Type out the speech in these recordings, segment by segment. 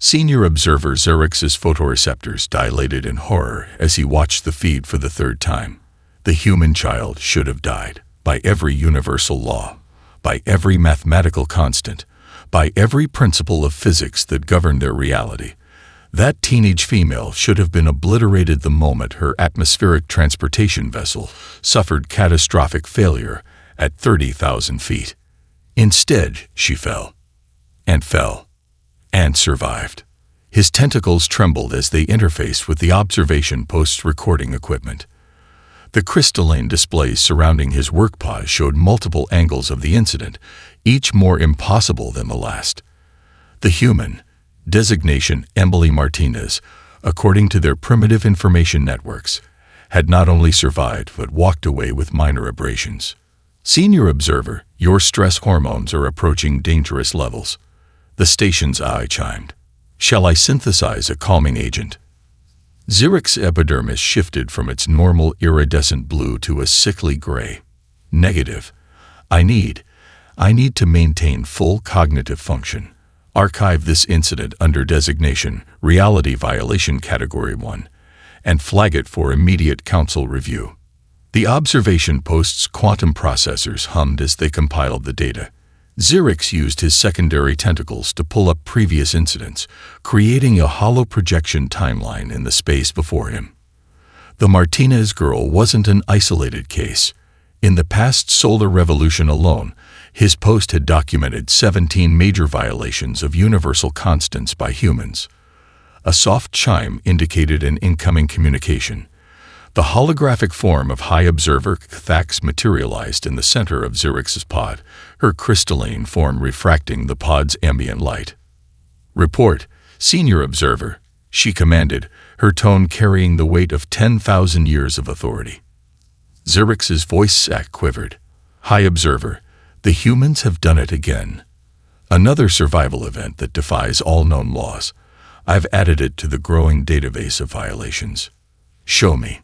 Senior observer Xerx's photoreceptors dilated in horror as he watched the feed for the third time. The human child should have died, by every universal law, by every mathematical constant, by every principle of physics that governed their reality. That teenage female should have been obliterated the moment her atmospheric transportation vessel suffered catastrophic failure at 30,000 feet. Instead, she fell, and survived. His tentacles trembled as they interfaced with the observation post's recording equipment. The crystalline displays surrounding his work pod showed multiple angles of the incident, each more impossible than the last. The human, designation Emily Martinez, according to their primitive information networks, had not only survived but walked away with minor abrasions. Senior observer, your stress hormones are approaching dangerous levels. The station's eye chimed. Shall I synthesize a calming agent? Xerx's epidermis shifted from its normal iridescent blue to a sickly gray. Negative. I need to maintain full cognitive function. Archive this incident under designation Reality Violation Category 1 and flag it for immediate council review. The observation post's quantum processors hummed as they compiled the data. Xerx used his secondary tentacles to pull up previous incidents, creating a hollow projection timeline in the space before him. The Martinez girl wasn't an isolated case. In the past solar revolution alone, his post had documented 17 major violations of universal constants by humans. A soft chime indicated an incoming communication. The holographic form of High Observer Thax materialized in the center of Xerx's pod, her crystalline form refracting the pod's ambient light. Report, Senior Observer, she commanded, her tone carrying the weight of 10,000 years of authority. Xerx's voice sac quivered. High Observer, the humans have done it again. Another survival event that defies all known laws. I've added it to the growing database of violations. Show me.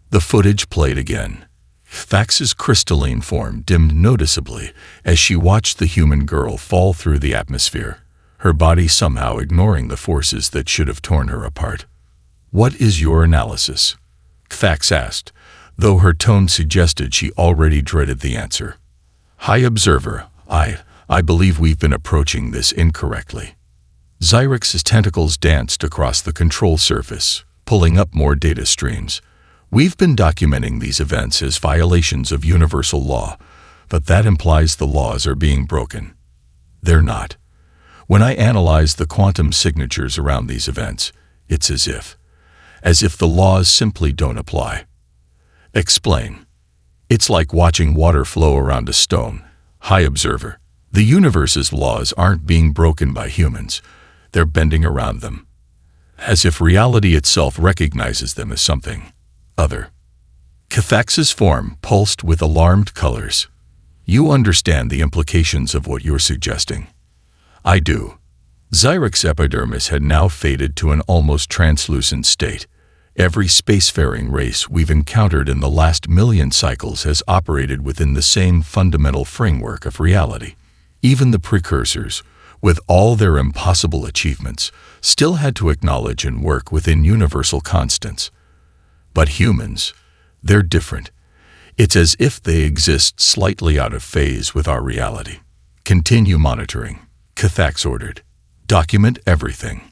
The footage played again. Thax's crystalline form dimmed noticeably as she watched the human girl fall through the atmosphere, her body somehow ignoring the forces that should have torn her apart. What is your analysis? Thax asked, though her tone suggested she already dreaded the answer. High Observer, I believe we've been approaching this incorrectly. Xerx's tentacles danced across the control surface, pulling up more data streams. We've been documenting these events as violations of universal law, but that implies the laws are being broken. They're not. When I analyze the quantum signatures around these events, it's as if the laws simply don't apply. Explain. It's like watching water flow around a stone. High Observer, the universe's laws aren't being broken by humans. They're bending around them, as if reality itself recognizes them as something other. Thax's form pulsed with alarmed colors. You understand the implications of what you're suggesting. I do. Xerx's epidermis had now faded to an almost translucent state. Every spacefaring race we've encountered in the last million cycles has operated within the same fundamental framework of reality. Even the precursors, with all their impossible achievements, still had to acknowledge and work within universal constants. But humans, they're different. It's as if they exist slightly out of phase with our reality. Continue monitoring, Thax ordered. Document everything.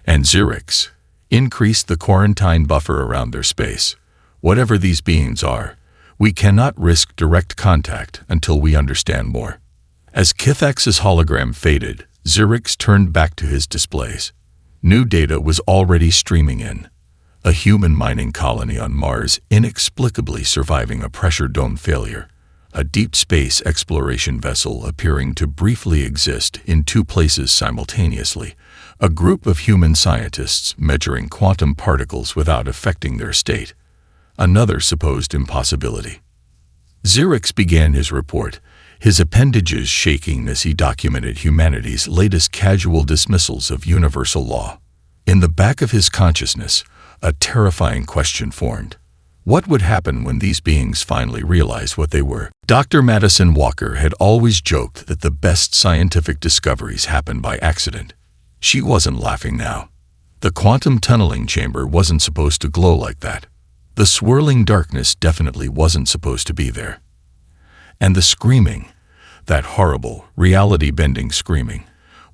And Xerx, increase the quarantine buffer around their space. Whatever these beings are, we cannot risk direct contact until we understand more. As Thax's hologram faded, Xerx turned back to his displays. New data was already streaming in. A human mining colony on Mars inexplicably surviving a pressure dome failure. A deep space exploration vessel appearing to briefly exist in two places simultaneously. A group of human scientists measuring quantum particles without affecting their state. Another supposed impossibility. Xerx began his report, his appendages shaking as he documented humanity's latest casual dismissals of universal law. In the back of his consciousness, a terrifying question formed. What would happen when these beings finally realized what they were? Dr. Madison Walker had always joked that the best scientific discoveries happen by accident. She wasn't laughing now. The quantum tunneling chamber wasn't supposed to glow like that. The swirling darkness definitely wasn't supposed to be there. And the screaming, that horrible, reality-bending screaming,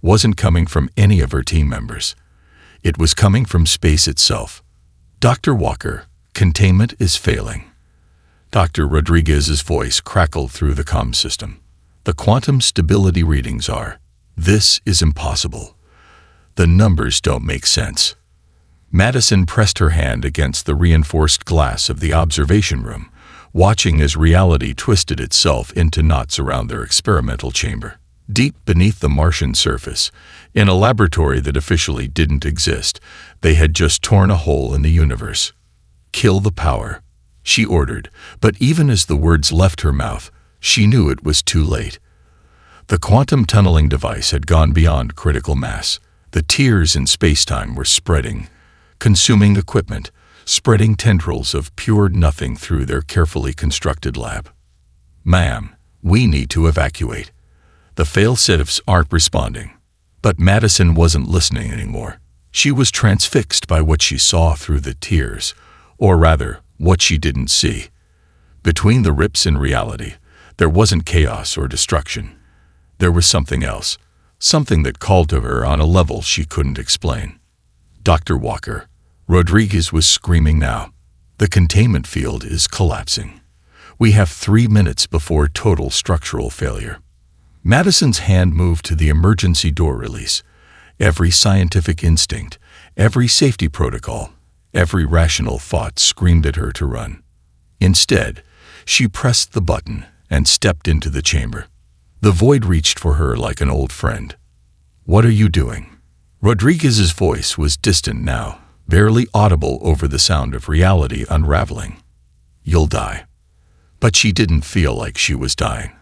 wasn't coming from any of her team members. It was coming from space itself. Dr. Walker, containment is failing. Dr. Rodriguez's voice crackled through the comm system. The quantum stability readings are, this is impossible. The numbers don't make sense. Madison pressed her hand against the reinforced glass of the observation room, watching as reality twisted itself into knots around their experimental chamber. Deep beneath the Martian surface, in a laboratory that officially didn't exist, they had just torn a hole in the universe. Kill the power, she ordered, but even as the words left her mouth, she knew it was too late. The quantum tunneling device had gone beyond critical mass. The tears in space-time were spreading, consuming equipment, spreading tendrils of pure nothing through their carefully constructed lab. Ma'am, we need to evacuate. The fail-safes aren't responding. But Madison wasn't listening anymore. She was transfixed by what she saw through the tears, or rather, what she didn't see. Between the rips in reality, there wasn't chaos or destruction. There was something else, something that called to her on a level she couldn't explain. Dr. Walker, Rodriguez was screaming now. The containment field is collapsing. We have 3 minutes before total structural failure. Madison's hand moved to the emergency door release. Every scientific instinct, every safety protocol, every rational thought screamed at her to run. Instead, she pressed the button and stepped into the chamber. The void reached for her like an old friend. What are you doing? Rodriguez's voice was distant now, barely audible over the sound of reality unraveling. You'll die. But she didn't feel like she was dying.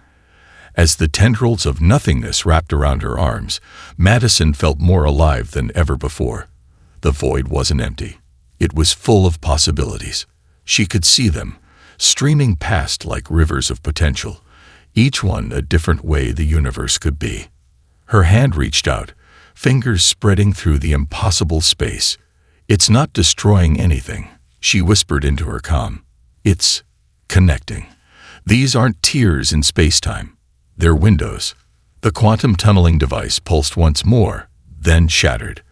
As the tendrils of nothingness wrapped around her arms, Madison felt more alive than ever before. The void wasn't empty. It was full of possibilities. She could see them, streaming past like rivers of potential, each one a different way the universe could be. Her hand reached out, fingers spreading through the impossible space. It's not destroying anything, she whispered into her comm. It's connecting. These aren't tears in space-time. They're windows. The quantum tunneling device pulsed once more, then shattered.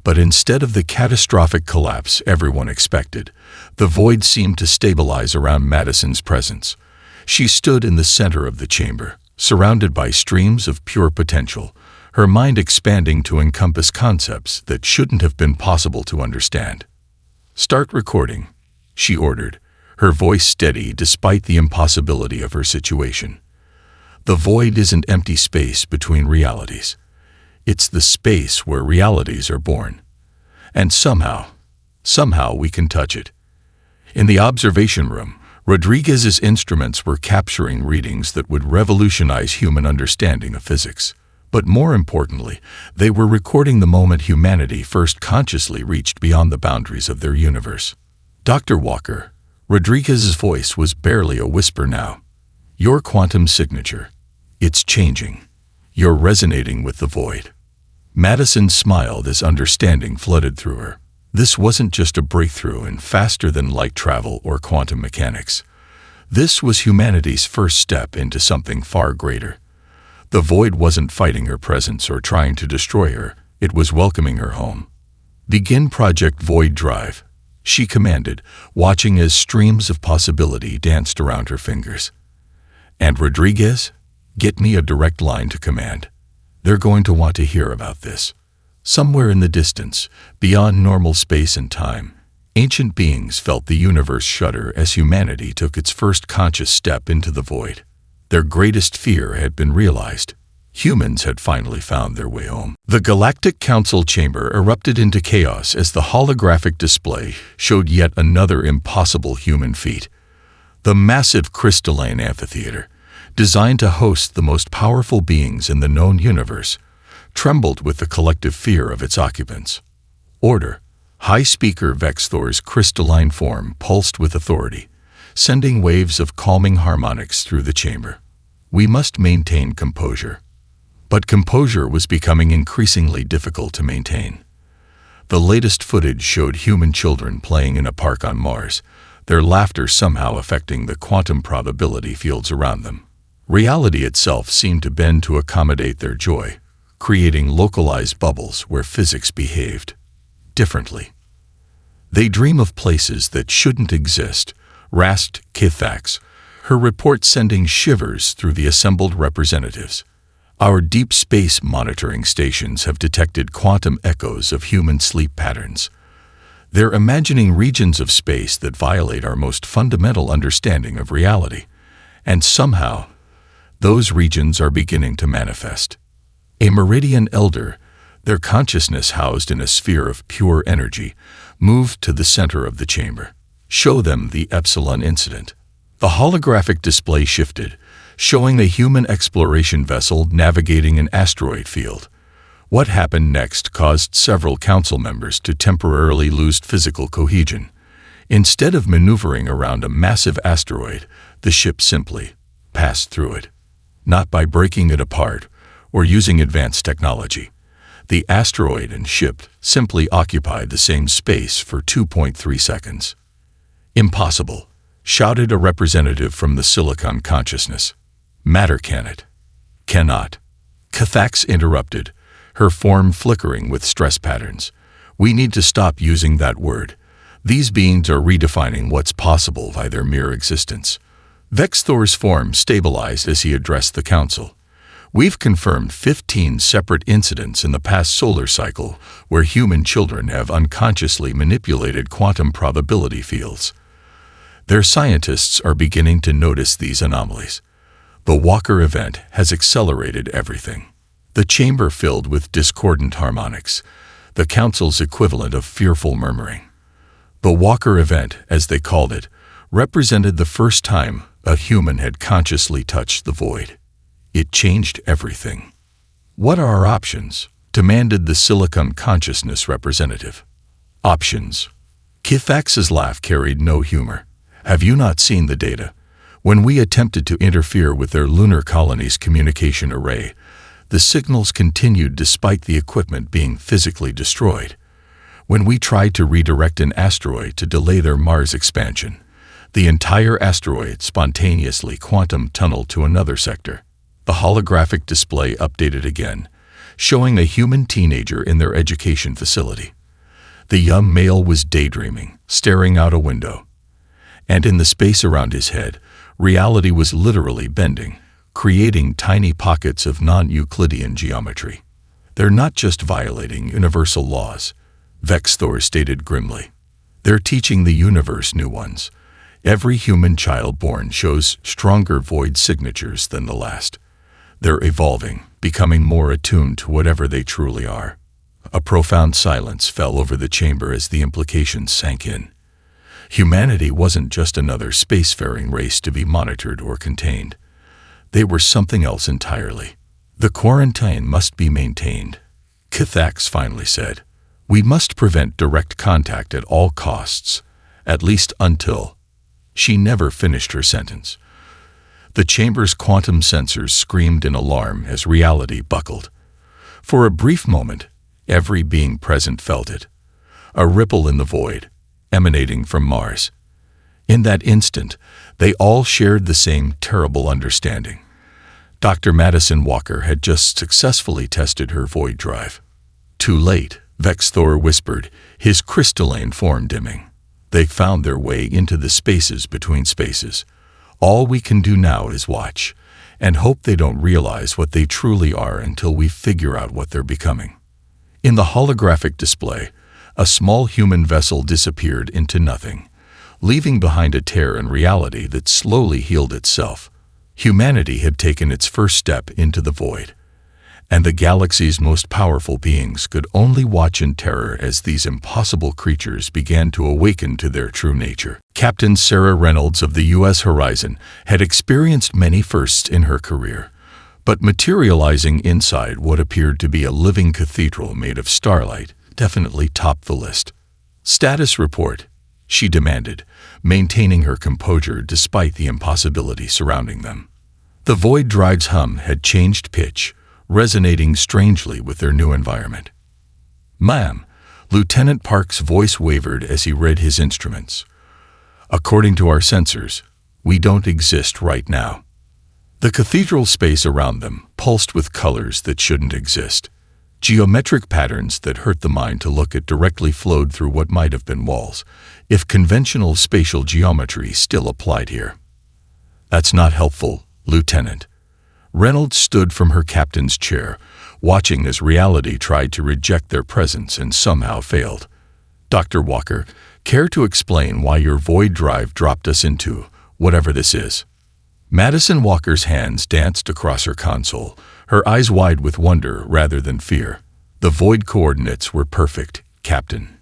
But instead of the catastrophic collapse everyone expected, the void seemed to stabilize around Madison's presence. She stood in the center of the chamber, surrounded by streams of pure potential, her mind expanding to encompass concepts that shouldn't have been possible to understand. Start recording, she ordered, her voice steady despite the impossibility of her situation. The void isn't empty space between realities. It's the space where realities are born. And somehow we can touch it. In the observation room, Rodriguez's instruments were capturing readings that would revolutionize human understanding of physics. But more importantly, they were recording the moment humanity first consciously reached beyond the boundaries of their universe. Dr. Walker, Rodriguez's voice was barely a whisper now. Your quantum signature. It's changing. You're resonating with the void. Madison smiled as understanding flooded through her. This wasn't just a breakthrough in faster-than-light travel or quantum mechanics. This was humanity's first step into something far greater. The void wasn't fighting her presence or trying to destroy her. It was welcoming her home. Begin Project Void Drive, she commanded, watching as streams of possibility danced around her fingers. And Rodriguez, get me a direct line to command. They're going to want to hear about this. Somewhere in the distance, beyond normal space and time, ancient beings felt the universe shudder as humanity took its first conscious step into the void. Their greatest fear had been realized. Humans had finally found their way home. The Galactic Council chamber erupted into chaos as the holographic display showed yet another impossible human feat. The massive crystalline amphitheater, designed to host the most powerful beings in the known universe, trembled with the collective fear of its occupants. Order. High Speaker Vexthor's crystalline form pulsed with authority, sending waves of calming harmonics through the chamber. We must maintain composure. But composure was becoming increasingly difficult to maintain. The latest footage showed human children playing in a park on Mars, their laughter somehow affecting the quantum probability fields around them. Reality itself seemed to bend to accommodate their joy, creating localized bubbles where physics behaved differently. They dream of places that shouldn't exist, rasped Kithax, her report sending shivers through the assembled representatives. Our deep space monitoring stations have detected quantum echoes of human sleep patterns. They're imagining regions of space that violate our most fundamental understanding of reality. And somehow, those regions are beginning to manifest. A Meridian elder, their consciousness housed in a sphere of pure energy, moved to the center of the chamber. Show them the Epsilon incident. The holographic display shifted, showing a human exploration vessel navigating an asteroid field. What happened next caused several council members to temporarily lose physical cohesion. Instead of maneuvering around a massive asteroid, the ship simply passed through it. Not by breaking it apart or using advanced technology. The asteroid and ship simply occupied the same space for 2.3 seconds. Impossible, shouted a representative from the Silicon consciousness. Matter can it? Cannot. Kithax interrupted, her form flickering with stress patterns. We need to stop using that word. These beings are redefining what's possible by their mere existence. Vexthor's form stabilized as he addressed the council. We've confirmed 15 separate incidents in the past solar cycle where human children have unconsciously manipulated quantum probability fields. Their scientists are beginning to notice these anomalies. The Walker event has accelerated everything. The chamber filled with discordant harmonics, the council's equivalent of fearful murmuring. The Walker event, as they called it, represented the first time a human had consciously touched the void. It changed everything. What are our options? Demanded the Silicon consciousness representative. Options. Kithax's laugh carried no humor. Have you not seen the data? When we attempted to interfere with their lunar colony's communication array, the signals continued despite the equipment being physically destroyed. When we tried to redirect an asteroid to delay their Mars expansion, the entire asteroid spontaneously quantum tunneled to another sector. The holographic display updated again, showing a human teenager in their education facility. The young male was daydreaming, staring out a window. And in the space around his head, reality was literally bending, creating tiny pockets of non-Euclidean geometry. They're not just violating universal laws, Vexthor stated grimly. They're teaching the universe new ones. Every human child born shows stronger void signatures than the last. They're evolving, becoming more attuned to whatever they truly are. A profound silence fell over the chamber as the implications sank in. Humanity wasn't just another spacefaring race to be monitored or contained. They were something else entirely. The quarantine must be maintained, Kithax finally said. We must prevent direct contact at all costs, at least until... She never finished her sentence. The chamber's quantum sensors screamed in alarm as reality buckled. For a brief moment, every being present felt it. A ripple in the void, emanating from Mars. In that instant, they all shared the same terrible understanding. Dr. Madison Walker had just successfully tested her void drive. Too late, Vexthor whispered, his crystalline form dimming. They found their way into the spaces between spaces. All we can do now is watch, and hope they don't realize what they truly are until we figure out what they're becoming. In the holographic display, a small human vessel disappeared into nothing, leaving behind a tear in reality that slowly healed itself. Humanity had taken its first step into the void, and the galaxy's most powerful beings could only watch in terror as these impossible creatures began to awaken to their true nature. Captain Sarah Reynolds of the U.S. Horizon had experienced many firsts in her career, but materializing inside what appeared to be a living cathedral made of starlight definitely topped the list. Status report, she demanded, maintaining her composure despite the impossibility surrounding them. The void drive's hum had changed pitch, resonating strangely with their new environment. "Ma'am," Lieutenant Park's voice wavered as he read his instruments. "According to our sensors, we don't exist right now." The cathedral space around them pulsed with colors that shouldn't exist. Geometric patterns that hurt the mind to look at directly flowed through what might have been walls, if conventional spatial geometry still applied here. "That's not helpful, Lieutenant." Reynolds stood from her captain's chair, watching as reality tried to reject their presence and somehow failed. "Dr. Walker, care to explain why your void drive dropped us into whatever this is?" Madison Walker's hands danced across her console, her eyes wide with wonder rather than fear. "The void coordinates were perfect, Captain.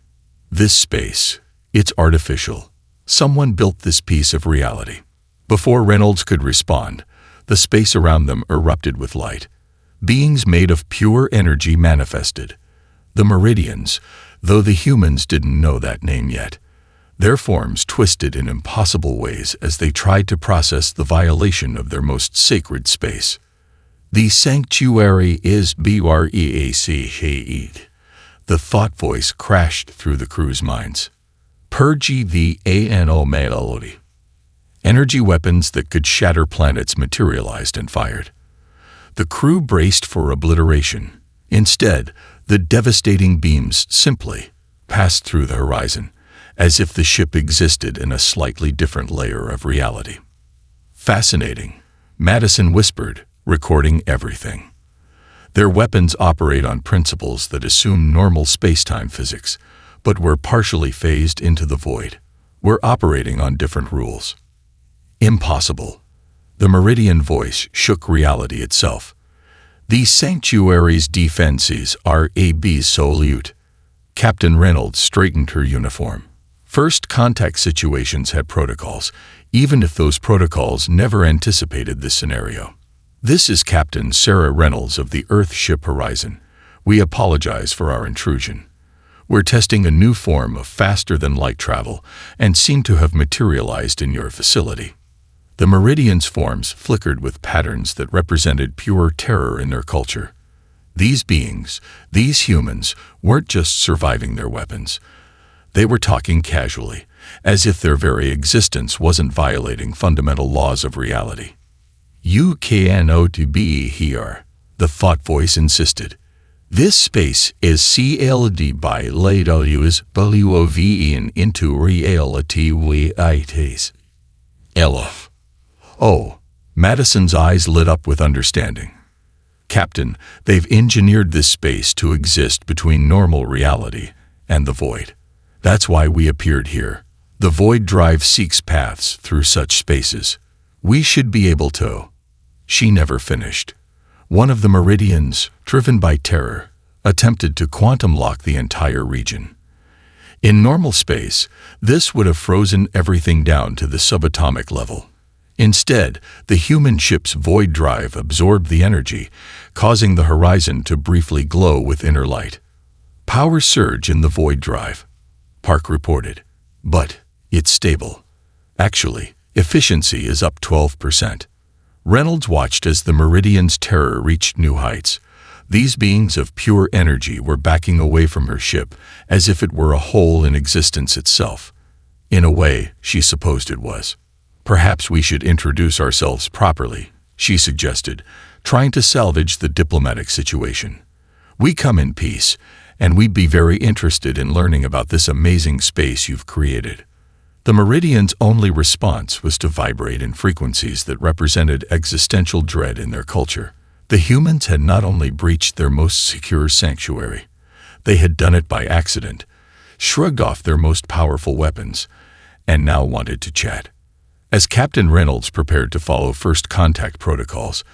This space, it's artificial. Someone built this piece of reality." Before Reynolds could respond, the space around them erupted with light. Beings made of pure energy manifested. The Meridians, though the humans didn't know that name yet. Their forms twisted in impossible ways as they tried to process the violation of their most sacred space. "The sanctuary is breache." The thought voice crashed through the crew's minds. "Purge the ANO melody." Energy weapons that could shatter planets materialized and fired. The crew braced for obliteration. Instead, the devastating beams simply passed through the horizon, as if the ship existed in a slightly different layer of reality. "Fascinating," Madison whispered, recording everything. "Their weapons operate on principles that assume normal space-time physics, but were partially phased into the void. We're operating on different rules." "Impossible." The Meridian voice shook reality itself. "The sanctuary's defenses are absolute." Captain Reynolds straightened her uniform. First contact situations had protocols, even if those protocols never anticipated this scenario. "This is Captain Sarah Reynolds of the Earth ship Horizon. We apologize for our intrusion. We're testing a new form of faster-than-light travel and seem to have materialized in your facility." The Meridians' forms flickered with patterns that represented pure terror in their culture. These beings, these humans, weren't just surviving their weapons. They were talking casually, as if their very existence wasn't violating fundamental laws of reality. "You cannot be here," the thought voice insisted. "This space is sealed by laws woven into reality we it. Elf." "Oh," Madison's eyes lit up with understanding. "Captain, they've engineered this space to exist between normal reality and the void. That's why we appeared here. The void drive seeks paths through such spaces. We should be able to." She never finished. One of the Meridians, driven by terror, attempted to quantum lock the entire region. In normal space, this would have frozen everything down to the subatomic level. Instead, the human ship's void drive absorbed the energy, causing the horizon to briefly glow with inner light. "Power surge in the void drive," Park reported. "But it's stable. Actually, efficiency is up 12%. Reynolds watched as the Meridian's terror reached new heights. These beings of pure energy were backing away from her ship as if it were a whole in existence itself. In a way, she supposed it was. "Perhaps we should introduce ourselves properly," she suggested, trying to salvage the diplomatic situation. "We come in peace, and we'd be very interested in learning about this amazing space you've created." The Meridian's only response was to vibrate in frequencies that represented existential dread in their culture. The humans had not only breached their most secure sanctuary, they had done it by accident, shrugged off their most powerful weapons, and now wanted to chat. As Captain Reynolds prepared to follow first contact protocols,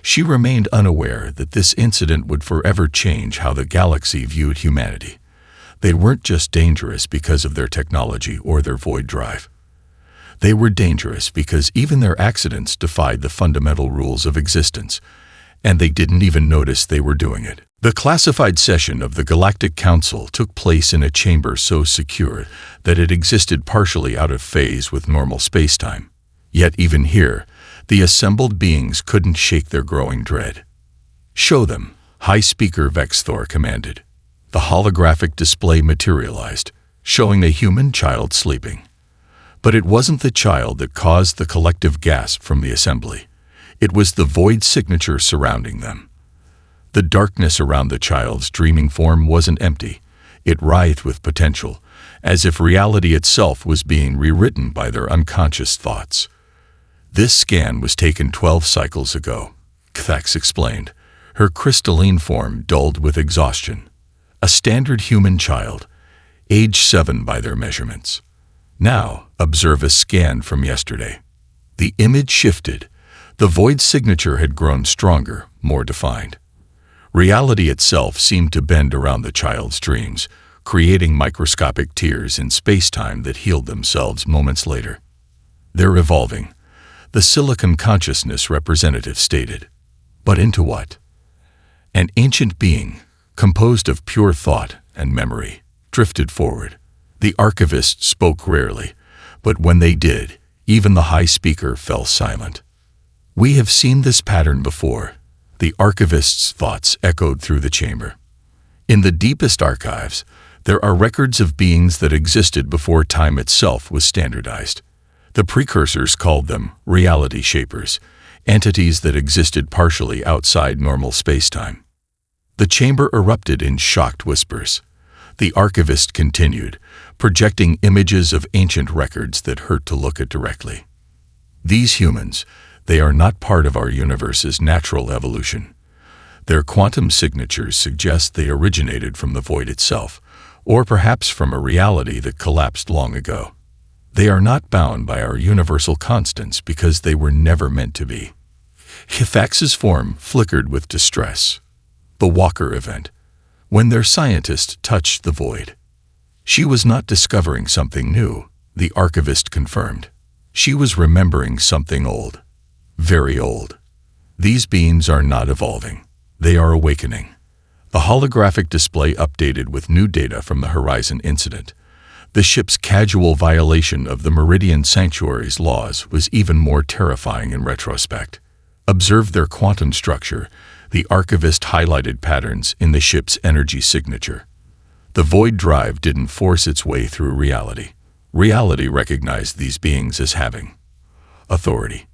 she remained unaware that this incident would forever change how the galaxy viewed humanity. They weren't just dangerous because of their technology or their void drive. They were dangerous because even their accidents defied the fundamental rules of existence, and they didn't even notice they were doing it. The classified session of the Galactic Council took place in a chamber so secure that it existed partially out of phase with normal spacetime. Yet even here, the assembled beings couldn't shake their growing dread. "Show them," High Speaker Vexthor commanded. The holographic display materialized, showing a human child sleeping. But it wasn't the child that caused the collective gasp from the assembly. It was the void signature surrounding them. The darkness around the child's dreaming form wasn't empty. It writhed with potential, as if reality itself was being rewritten by their unconscious thoughts. "This scan was taken 12 cycles ago," Kthax explained, her crystalline form dulled with exhaustion. "A standard human child, age 7 by their measurements. Now, observe a scan from yesterday." The image shifted. The void signature had grown stronger, more defined. Reality itself seemed to bend around the child's dreams, creating microscopic tears in space-time that healed themselves moments later. "They're evolving," the silicon consciousness representative stated. "But into what?" An ancient being, composed of pure thought and memory, drifted forward. The archivist spoke rarely, but when they did, even the high speaker fell silent. "We have seen this pattern before," the archivist's thoughts echoed through the chamber. "In the deepest archives, there are records of beings that existed before time itself was standardized. The precursors called them reality shapers, entities that existed partially outside normal spacetime." The chamber erupted in shocked whispers. The archivist continued, projecting images of ancient records that hurt to look at directly. "These humans, they are not part of our universe's natural evolution. Their quantum signatures suggest they originated from the void itself, or perhaps from a reality that collapsed long ago. They are not bound by our universal constants because they were never meant to be." Kthax's form flickered with distress. The Walker event, when their scientist touched the void. She was not discovering something new, the archivist confirmed. She was remembering something old. Very old. These beings are not evolving. They are awakening. The holographic display updated with new data from the Horizon incident. The ship's casual violation of the Meridian Sanctuary's laws was even more terrifying in retrospect. Observe their quantum structure. The archivist highlighted patterns in the ship's energy signature. The void drive didn't force its way through reality. Reality recognized these beings as having authority.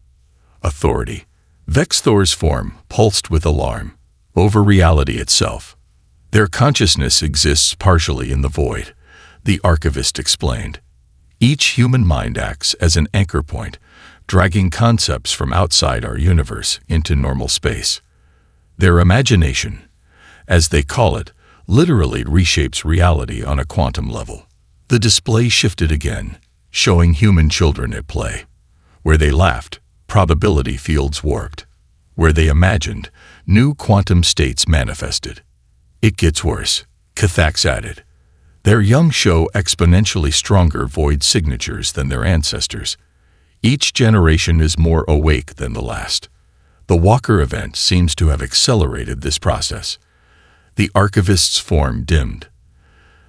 Authority. Vexthor's form pulsed with alarm over reality itself. "Their consciousness exists partially in the void," the archivist explained. "Each human mind acts as an anchor point, dragging concepts from outside our universe into normal space. Their imagination, as they call it, literally reshapes reality on a quantum level." The display shifted again, showing human children at play. Where they laughed, probability fields warped. Where they imagined, new quantum states manifested. "It gets worse," Kthax added. "Their young show exponentially stronger void signatures than their ancestors. Each generation is more awake than the last. The Walker event seems to have accelerated this process." The archivist's form dimmed.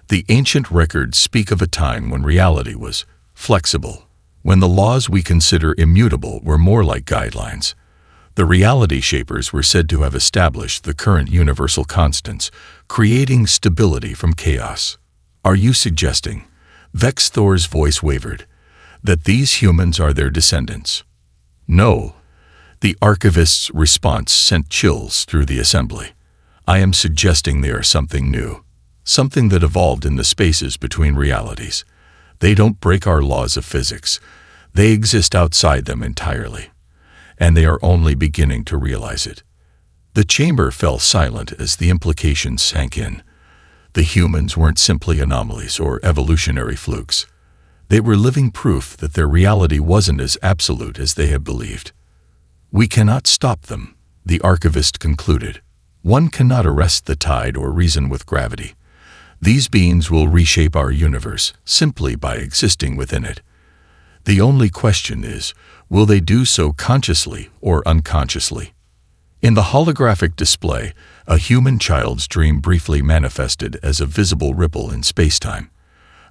"The ancient records speak of a time when reality was flexible, when the laws we consider immutable were more like guidelines. The reality shapers were said to have established the current universal constants, creating stability from chaos. Are you suggesting," Vexthor's voice wavered, "that these humans are their descendants?" "No." The archivist's response sent chills through the assembly. "I am suggesting they are something new, something that evolved in the spaces between realities. They don't break our laws of physics. They exist outside them entirely. And they are only beginning to realize it." The chamber fell silent as the implications sank in. The humans weren't simply anomalies or evolutionary flukes. They were living proof that their reality wasn't as absolute as they had believed. "We cannot stop them," the archivist concluded. "One cannot arrest the tide or reason with gravity. These beings will reshape our universe simply by existing within it. The only question is, will they do so consciously or unconsciously?" In the holographic display, a human child's dream briefly manifested as a visible ripple in spacetime,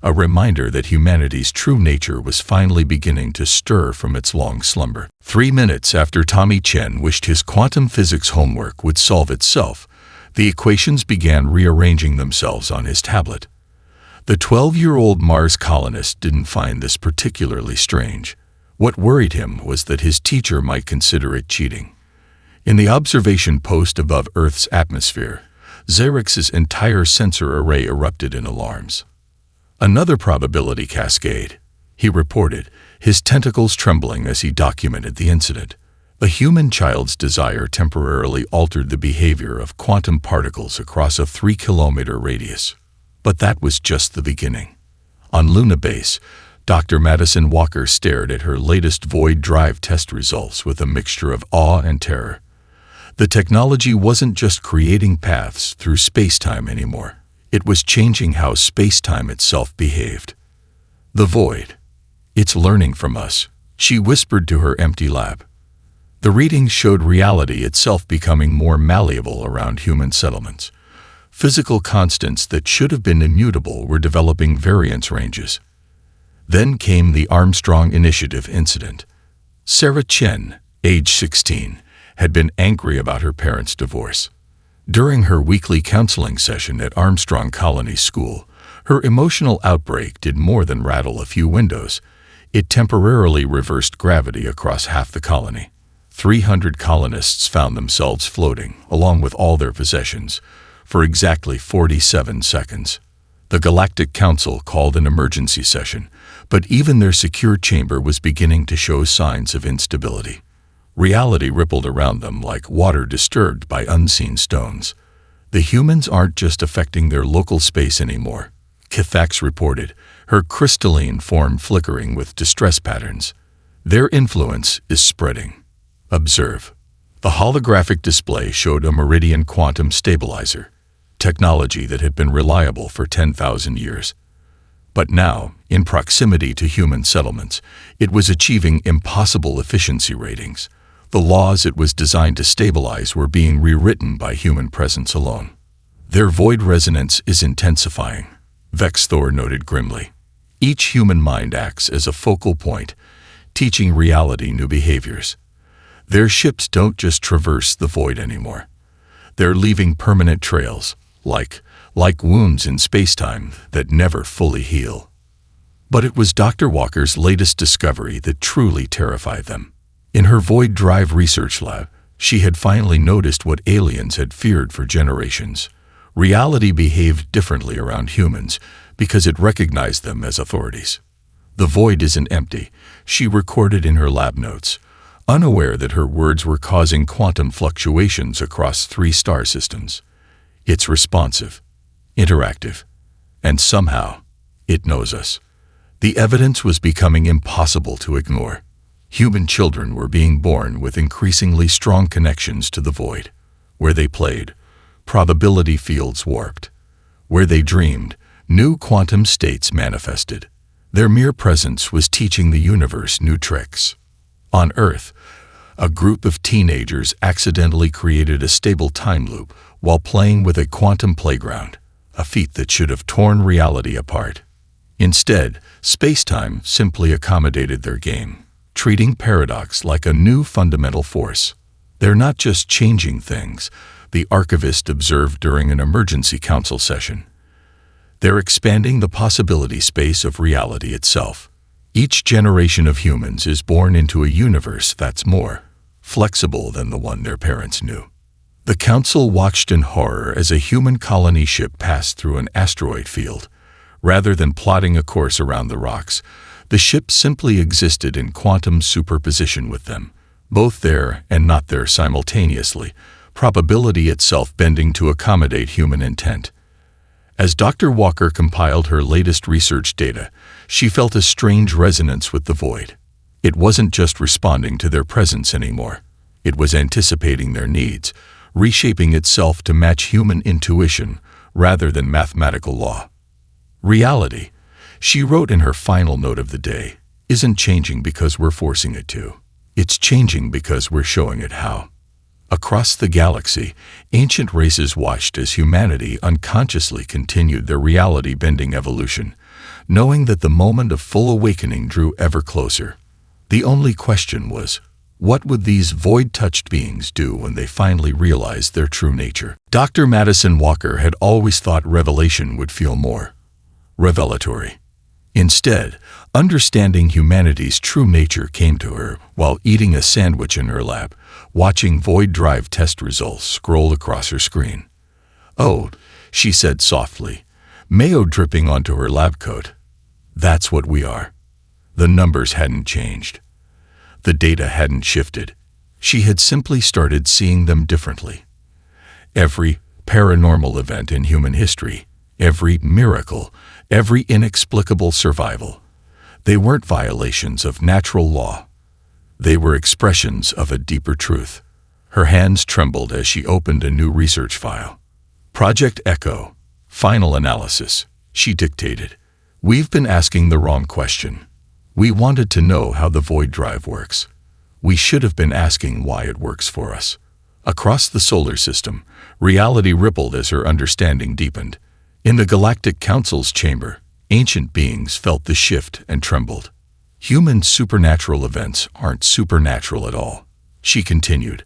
a reminder that humanity's true nature was finally beginning to stir from its long slumber. 3 minutes after Tommy Chen wished his quantum physics homework would solve itself, the equations began rearranging themselves on his tablet. The 12-year-old Mars colonist didn't find this particularly strange. What worried him was that his teacher might consider it cheating. In the observation post above Earth's atmosphere, Xerx's entire sensor array erupted in alarms. "Another probability cascade," he reported, his tentacles trembling as he documented the incident. A human child's desire temporarily altered the behavior of quantum particles across a 3-kilometer radius. But that was just the beginning. On Luna Base, Dr. Madison Walker stared at her latest void drive test results with a mixture of awe and terror. The technology wasn't just creating paths through space-time anymore. It was changing how space-time itself behaved. "The void. It's learning from us," she whispered to her empty lab. The readings showed reality itself becoming more malleable around human settlements. Physical constants that should have been immutable were developing variance ranges. Then came the Armstrong Initiative incident. Sarah Chen, age 16, had been angry about her parents' divorce. During her weekly counseling session at Armstrong Colony School, her emotional outbreak did more than rattle a few windows. It temporarily reversed gravity across half the colony. 300 colonists found themselves floating, along with all their possessions, for exactly 47 seconds. The Galactic Council called an emergency session, but even their secure chamber was beginning to show signs of instability. Reality rippled around them like water disturbed by unseen stones. The humans aren't just affecting their local space anymore, Kithax reported, her crystalline form flickering with distress patterns. Their influence is spreading. Observe. The holographic display showed a Meridian quantum stabilizer, technology that had been reliable for 10,000 years. But now, in proximity to human settlements, it was achieving impossible efficiency ratings. The laws it was designed to stabilize were being rewritten by human presence alone. "Their void resonance is intensifying," Vexthor noted grimly. "Each human mind acts as a focal point, teaching reality new behaviors. Their ships don't just traverse the void anymore. They're leaving permanent trails, like wounds in space-time that never fully heal." But it was Dr. Walker's latest discovery that truly terrified them. In her void drive research lab, she had finally noticed what aliens had feared for generations. Reality behaved differently around humans because it recognized them as authorities. "The void isn't empty," she recorded in her lab notes, unaware that her words were causing quantum fluctuations across 3 star systems. "It's responsive, interactive, and somehow, it knows us." The evidence was becoming impossible to ignore. Human children were being born with increasingly strong connections to the void. Where they played, probability fields warped. Where they dreamed, new quantum states manifested. Their mere presence was teaching the universe new tricks. On Earth, a group of teenagers accidentally created a stable time loop while playing with a quantum playground, a feat that should have torn reality apart. Instead, space-time simply accommodated their game, treating paradox like a new fundamental force. "They're not just changing things," the archivist observed during an emergency council session. "They're expanding the possibility space of reality itself. Each generation of humans is born into a universe that's more flexible than the one their parents knew." The council watched in horror as a human colony ship passed through an asteroid field. Rather than plotting a course around the rocks, the ship simply existed in quantum superposition with them, both there and not there simultaneously, probability itself bending to accommodate human intent. As Dr. Walker compiled her latest research data, she felt a strange resonance with the void. It wasn't just responding to their presence anymore. It was anticipating their needs, reshaping itself to match human intuition rather than mathematical law. "Reality," she wrote in her final note of the day, "isn't changing because we're forcing it to. It's changing because we're showing it how." Across the galaxy, ancient races watched as humanity unconsciously continued their reality-bending evolution, knowing that the moment of full awakening drew ever closer. The only question was, What would these void-touched beings do when they finally realized their true nature? Dr. Madison Walker had always thought revelation would feel more revelatory. Instead, understanding humanity's true nature came to her while eating a sandwich in her lab, watching Void Drive test results scroll across her screen. "Oh," she said softly, mayo dripping onto her lab coat. "That's what we are." The numbers hadn't changed. The data hadn't shifted. She had simply started seeing them differently. Every paranormal event in human history, every miracle, every inexplicable survival, they weren't violations of natural law. They were expressions of a deeper truth. Her hands trembled as she opened a new research file. "Project Echo, Final Analysis," she dictated. "We've been asking the wrong question. We wanted to know how the void drive works. We should have been asking why it works for us." Across the solar system, reality rippled as her understanding deepened. In the Galactic Council's chamber, ancient beings felt the shift and trembled. "Human supernatural events aren't supernatural at all," she continued,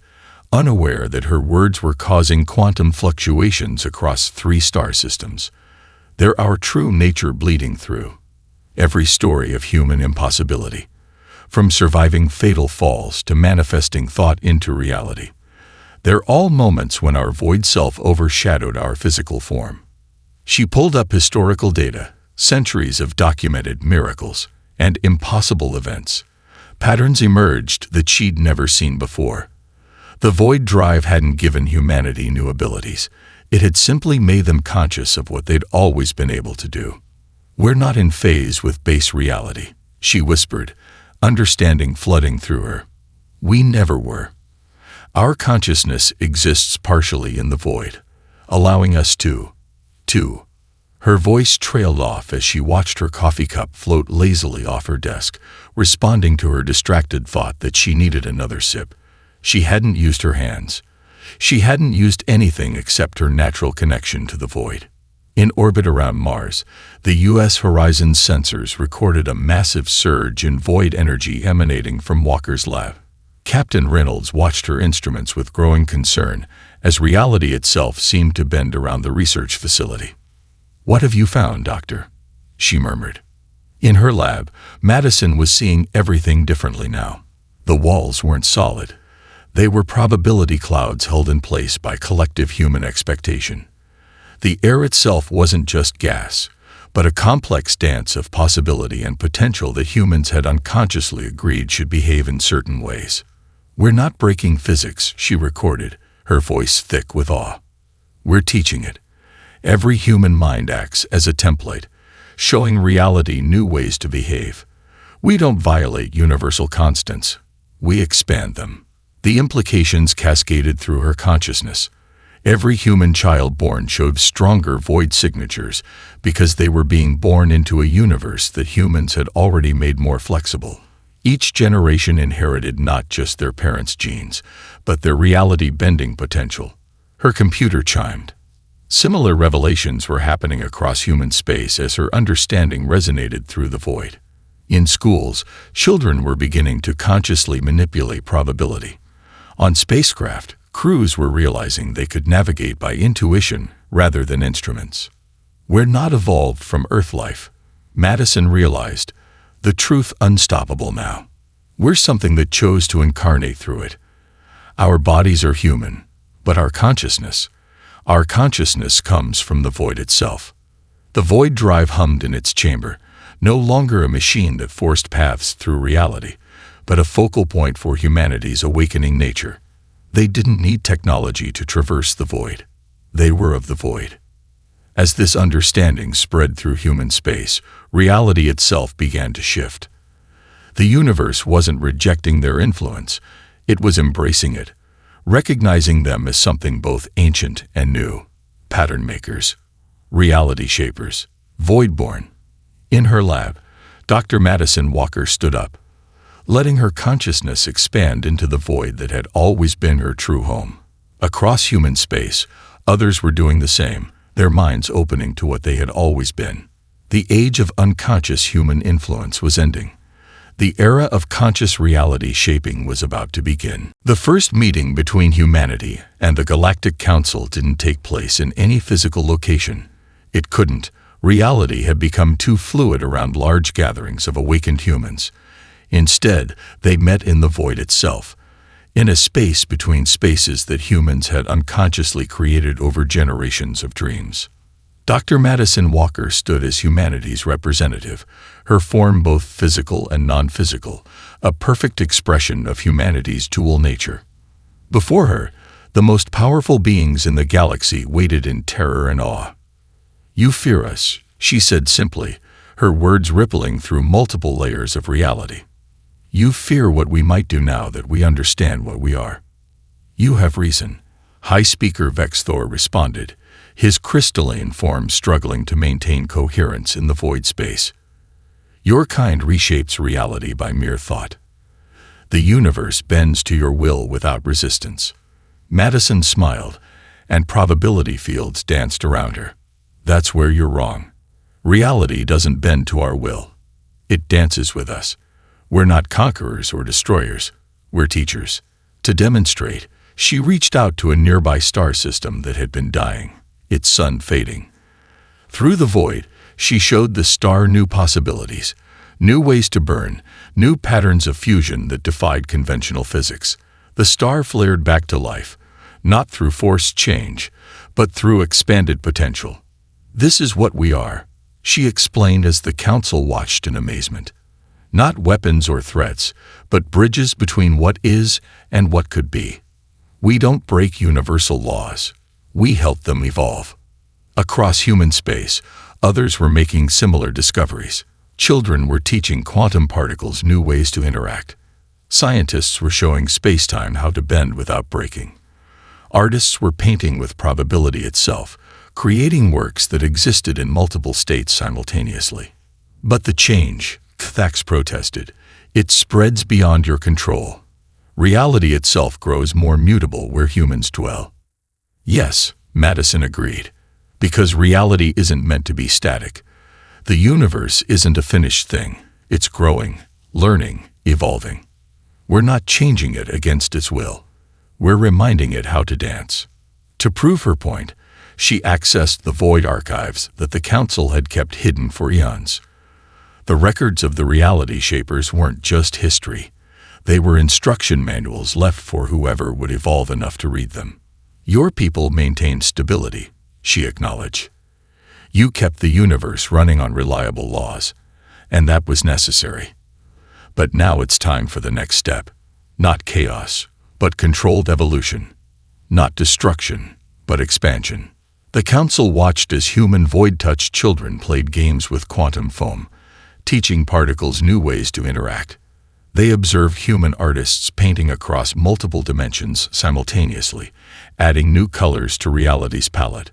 unaware that her words were causing quantum fluctuations across 3 star systems. "They're our true nature bleeding through. Every story of human impossibility, from surviving fatal falls to manifesting thought into reality. They're all moments when our void self overshadowed our physical form." She pulled up historical data, centuries of documented miracles and impossible events. Patterns emerged that she'd never seen before. The void drive hadn't given humanity new abilities. It had simply made them conscious of what they'd always been able to do. "We're not in phase with base reality," she whispered, understanding flooding through her. "We never were. Our consciousness exists partially in the void, allowing us to. Her voice trailed off as she watched her coffee cup float lazily off her desk, responding to her distracted thought that she needed another sip. She hadn't used her hands. She hadn't used anything except her natural connection to the void. In orbit around Mars, the U.S. Horizon sensors recorded a massive surge in void energy emanating from Walker's lab. Captain Reynolds watched her instruments with growing concern as reality itself seemed to bend around the research facility. "What have you found, Doctor?" she murmured. In her lab, Madison was seeing everything differently now. The walls weren't solid. They were probability clouds held in place by collective human expectation. The air itself wasn't just gas, but a complex dance of possibility and potential that humans had unconsciously agreed should behave in certain ways. "We're not breaking physics," she recorded, her voice thick with awe. "We're teaching it. Every human mind acts as a template, showing reality new ways to behave. We don't violate universal constants. We expand them." The implications cascaded through her consciousness. Every human child born showed stronger void signatures because they were being born into a universe that humans had already made more flexible. Each generation inherited not just their parents' genes, but their reality-bending potential. Her computer chimed. Similar revelations were happening across human space as her understanding resonated through the void. In schools, children were beginning to consciously manipulate probability. On spacecraft, crews were realizing they could navigate by intuition rather than instruments. "We're not evolved from Earth life," Madison realized, the truth unstoppable now. "We're something that chose to incarnate through it. Our bodies are human, but our consciousness comes from the void itself." The void drive hummed in its chamber, no longer a machine that forced paths through reality, but a focal point for humanity's awakening nature. They didn't need technology to traverse the void. They were of the void. As this understanding spread through human space, reality itself began to shift. The universe wasn't rejecting their influence, it was embracing it, recognizing them as something both ancient and new. Pattern makers, reality shapers, void-born. In her lab, Dr. Madison Walker stood up, letting her consciousness expand into the void that had always been her true home. Across human space, others were doing the same, their minds opening to what they had always been. The age of unconscious human influence was ending. The era of conscious reality shaping was about to begin. The first meeting between humanity and the Galactic Council didn't take place in any physical location. It couldn't. Reality had become too fluid around large gatherings of awakened humans. Instead, they met in the void itself, in a space between spaces that humans had unconsciously created over generations of dreams. Dr. Madison Walker stood as humanity's representative, her form both physical and non-physical, a perfect expression of humanity's dual nature. Before her, the most powerful beings in the galaxy waited in terror and awe. "You fear us," she said simply, her words rippling through multiple layers of reality. "You fear what we might do now that we understand what we are." "You have reason," High Speaker Vexthor responded, his crystalline form struggling to maintain coherence in the void space. "Your kind reshapes reality by mere thought. The universe bends to your will without resistance." Madison smiled, and probability fields danced around her. "That's where you're wrong. Reality doesn't bend to our will. It dances with us. We're not conquerors or destroyers. We're teachers." To demonstrate, she reached out to a nearby star system that had been dying, its sun fading. Through the void, she showed the star new possibilities, new ways to burn, new patterns of fusion that defied conventional physics. The star flared back to life, not through forced change, but through expanded potential. "This is what we are," she explained as the council watched in amazement. "Not weapons or threats, but bridges between what is and what could be. We don't break universal laws. We help them evolve." Across human space, others were making similar discoveries. Children were teaching quantum particles new ways to interact. Scientists were showing space-time how to bend without breaking. Artists were painting with probability itself, creating works that existed in multiple states simultaneously. "But the change," Thax protested, "it spreads beyond your control. Reality itself grows more mutable where humans dwell." "Yes," Madison agreed, "because reality isn't meant to be static. The universe isn't a finished thing. It's growing, learning, evolving. We're not changing it against its will. We're reminding it how to dance." To prove her point, she accessed the void archives that the council had kept hidden for eons. The records of the reality shapers weren't just history. They were instruction manuals left for whoever would evolve enough to read them. "Your people maintained stability," she acknowledged. "You kept the universe running on reliable laws, and that was necessary. But now it's time for the next step. Not chaos, but controlled evolution. Not destruction, but expansion." The council watched as human void-touched children played games with quantum foam, teaching particles new ways to interact. They observed human artists painting across multiple dimensions simultaneously, adding new colors to reality's palette.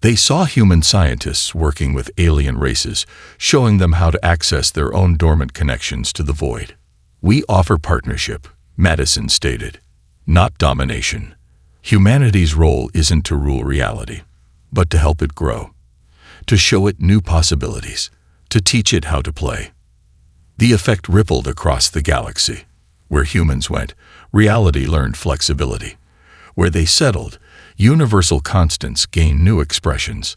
They saw human scientists working with alien races, showing them how to access their own dormant connections to the void. "We offer partnership," Madison stated, "not domination. Humanity's role isn't to rule reality, but to help it grow, to show it new possibilities, to teach it how to play." The effect rippled across the galaxy. Where humans went, reality learned flexibility. Where they settled, universal constants gained new expressions.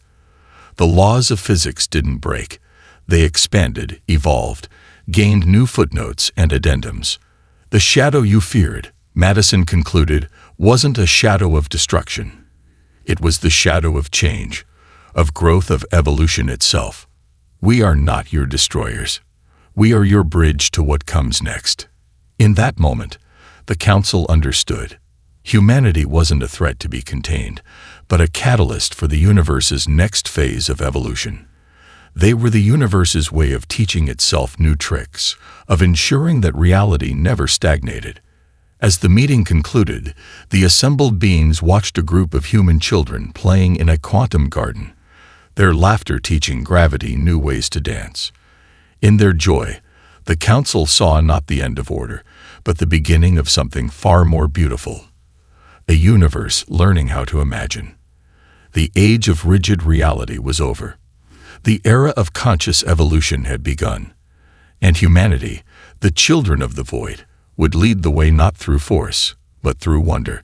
The laws of physics didn't break. They expanded, evolved, gained new footnotes and addendums. "The shadow you feared," Madison concluded, "wasn't a shadow of destruction. It was the shadow of change, of growth, of evolution itself. We are not your destroyers. We are your bridge to what comes next." In that moment, the council understood. Humanity wasn't a threat to be contained, but a catalyst for the universe's next phase of evolution. They were the universe's way of teaching itself new tricks, of ensuring that reality never stagnated. As the meeting concluded, the assembled beings watched a group of human children playing in a quantum garden, their laughter teaching gravity new ways to dance. In their joy, the council saw not the end of order, but the beginning of something far more beautiful. A universe learning how to imagine. The age of rigid reality was over. The era of conscious evolution had begun. And humanity, The children of the void would lead the way not through force, but through wonder.